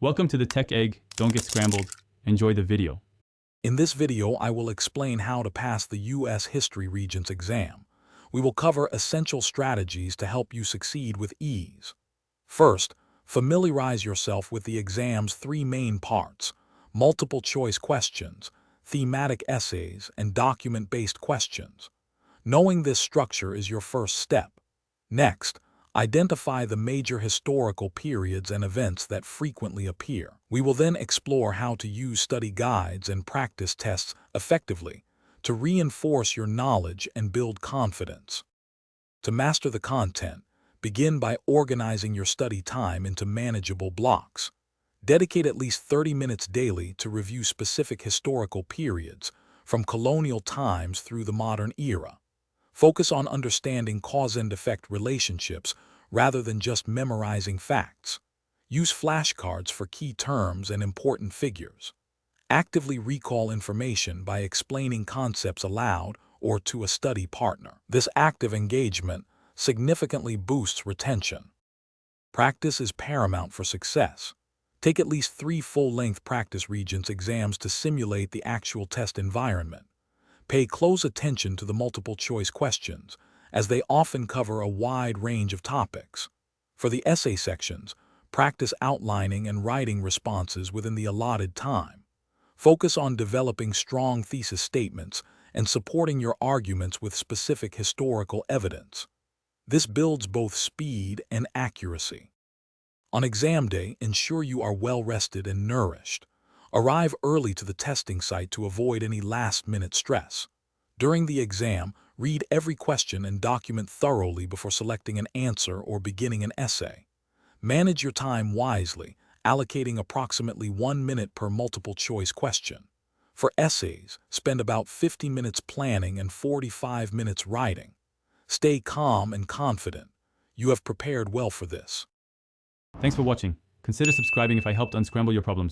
Welcome to the Tech Egg. Don't get scrambled. Enjoy the video. In this video, I will explain how to pass the US History Regents exam. We will cover essential strategies to help you succeed with ease. First, familiarize yourself with the exam's three main parts: multiple choice questions, thematic essays, and document-based questions. Knowing this structure is your first step. Next, identify the major historical periods and events that frequently appear. We will then explore how to use study guides and practice tests effectively to reinforce your knowledge and build confidence. To master the content, begin by organizing your study time into manageable blocks. Dedicate at least 30 minutes daily to review specific historical periods, from colonial times through the modern era. Focus on understanding cause and effect relationships rather than just memorizing facts. Use flashcards for key terms and important figures. Actively recall information by explaining concepts aloud or to a study partner. This active engagement significantly boosts retention. Practice is paramount for success. Take at least 3 full-length practice Regents exams to simulate the actual test environment. Pay close attention to the multiple-choice questions, as they often cover a wide range of topics. For the essay sections, practice outlining and writing responses within the allotted time. Focus on developing strong thesis statements and supporting your arguments with specific historical evidence. This builds both speed and accuracy. On exam day, ensure you are well-rested and nourished. Arrive early to the testing site to avoid any last-minute stress. During the exam, read every question and document thoroughly before selecting an answer or beginning an essay. Manage your time wisely, allocating approximately 1 minute per multiple-choice question. For essays, spend about 50 minutes planning and 45 minutes writing. Stay calm and confident. You have prepared well for this. Thanks for watching. Consider subscribing if I helped unscramble your problems.